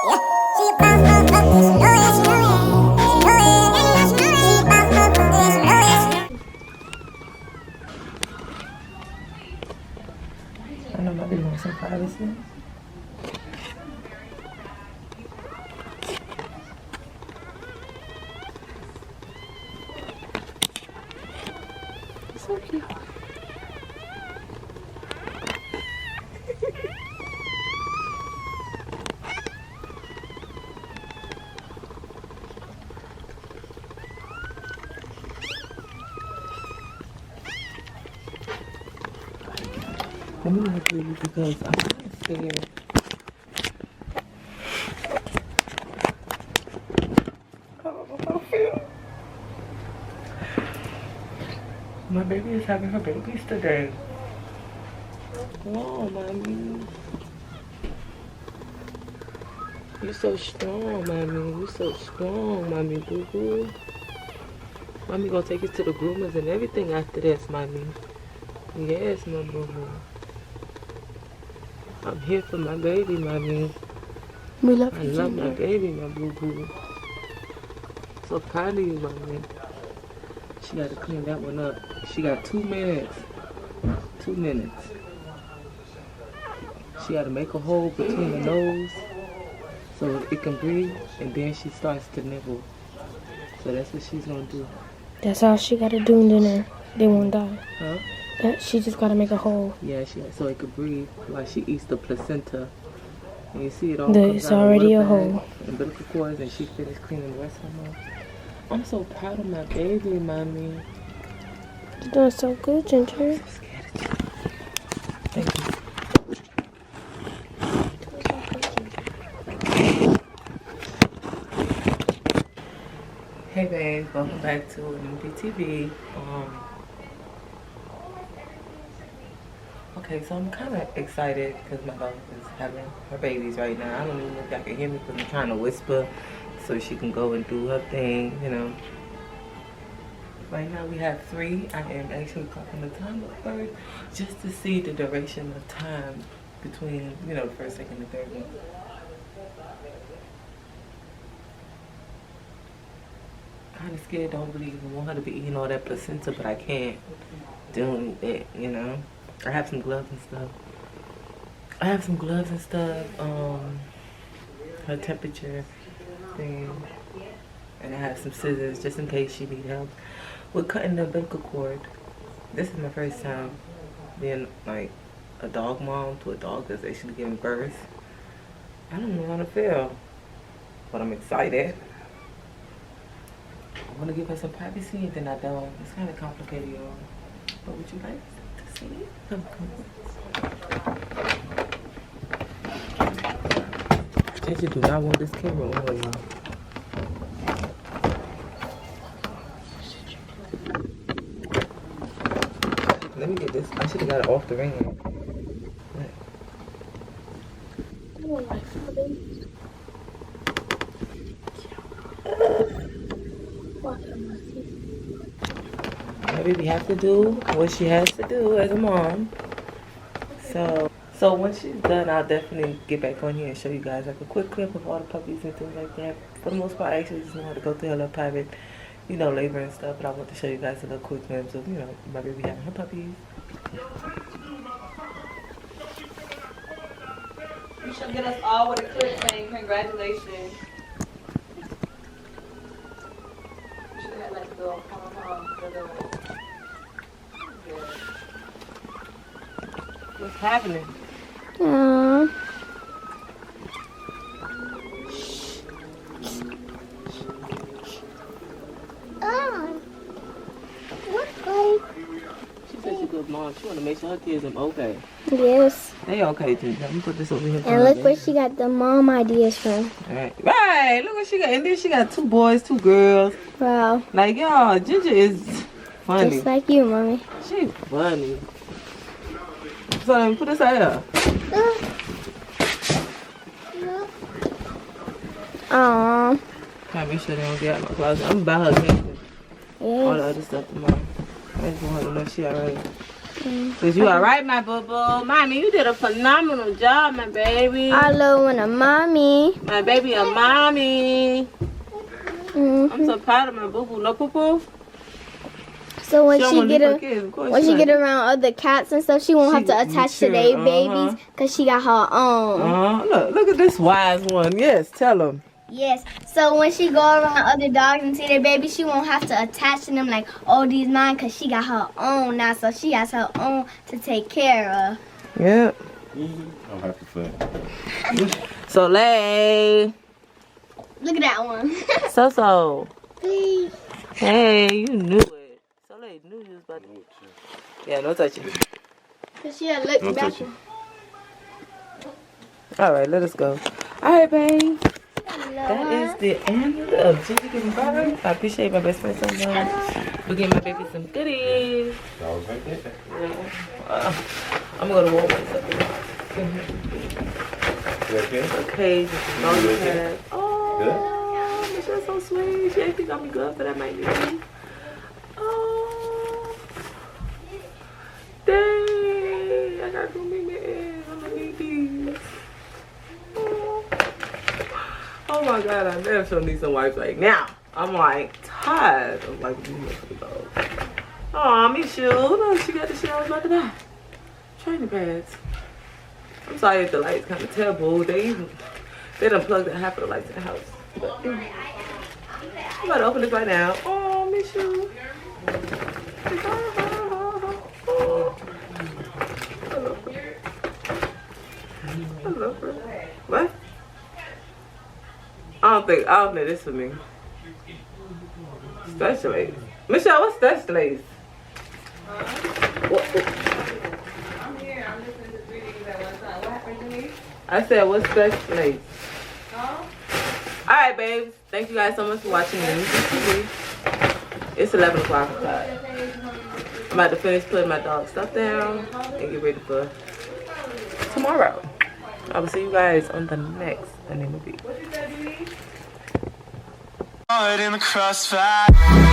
I know my baby wants some privacy. So cute. Let me not do it because I'm scared. My baby is having her babies today. Oh, mommy. You so strong, mommy. You so strong, mommy boo boo. Mommy gonna take you to the groomers and everything after this, mommy. Yes, my boo boo. I'm here for my baby, mommy. We love I you, love my Ginger. baby, my boo boo. So proud of you, mommy. She got to clean that one up. She got 2 minutes. 2 minutes. She got to make a hole between the nose so it can breathe, and then she starts to nibble. So that's what she's gonna do. That's all she gotta do, and then they won't die. Huh? That she just gotta make a hole. Yeah, so it can breathe while she eats the placenta. And you see it all There comes is out already of a the hole. bag, umbilical cords, and she finished cleaning the rest of them up. I'm so proud of my baby, mommy. You're doing so good, Ginger. Thank you. Hey babes, welcome back to MPTV. Okay, so I'm kind of excited because my dog is having her babies right now. I don't even know if y'all can hear me because I'm trying to whisper so she can go and do her thing, you know. Right now we have 3. I am actually clocking the time up first just to see the duration of time between, you know, the first, second, and third one. Kind of scared, don't really even want her to be eating all that placenta, but I can't do it, you know. I have some gloves and stuff. Her temperature thing, and I have some scissors just in case she need help with cutting the umbilical cord. This is my first time being like a dog mom to a dog that's actually giving birth. I don't know how to feel, but I'm excited. I want to give her some privacy, and then I don't. It's kind of complicated, y'all. But would you like to see it? Ginger do not want this camera on, y'all. Let me get this. I should have got it off the ring. My baby have to do what she has to do as a mom. So once she's done, I'll definitely get back on here and show you guys like a quick clip of all the puppies and things like that. For the most part, I actually just know how to go through her little private, you know, labor and stuff. But I want to show you guys a little quick glimpse of, you know, my baby having her puppies. You should get us all with a clip saying congratulations. You should have had like a little What's happening? Aww. She said she's a good mom. She want to make sure her kids are okay. Yes. They okay, Ginger. Let me put this over here. And look where she got the mom ideas from. Right. Look what she got. And then she got 2 boys, 2 girls. Wow. Like, y'all, Ginger is funny. Just like you, mommy. She's funny. So let me put this out here. Aww. Trying to make sure they don't get out of my closet. I'm about her again. All the Yes. other stuff tomorrow. I just want her to know she alright. Cause you alright, my boo-boo. Mommy, you did a phenomenal job, my baby. I love when a mommy. My baby a mommy. Mhm. I'm so proud of my boo-boo. No poo-poo? So when don't she wanna get leave a her kids, of course when she not. get around other cats and stuff, she won't have to attach to their babies because she got her own. Look at this wise one. Yes, tell them. Yes. So when she go around other dogs and see their baby, she won't have to attach to them like, oh, these mine, because she got her own now. So she has her own to take care of. Yep. I'm happy for it. Soleil. Look at that one. So. Please. Hey, you knew it. Soleil knew you was about to. Yeah, no touching. Cause she had looked No back. touching. All right, let us go. All right, babe. Hello. That is the end of Gigi Giving Birth. I appreciate my best friend so much. We're getting my baby some goodies. That was right there. I'm gonna go to Walmart. You okay? Okay, just laundry pads. Oh, Good? Michelle's so sweet. She actually got me gloves that I might need. Oh, dang! I got to meet me in. I'm gonna need these. Oh my god, I damn sure need some wipes right now. I'm like tired of like doing for the dog. Aw, me shoe. Look, she got the shit I was about to buy. Training pads. I'm sorry if the lights kind of terrible. They done plugged in half of the lights in the house. But, I'm about to open this right now. Oh, me shoe. I love her. I love her. What? I don't think this for me. Special lace. Michelle, what's special lace? What? I'm here. I'm listening to 3 Ds at one time. What happened to me? I said, what's special lace? Huh? Alright, babes. Thank you guys so much for watching me. It's 11 o'clock. I'm about to finish putting my dog stuff down and get ready for tomorrow. I will see you guys on the next movie. In the crossfire.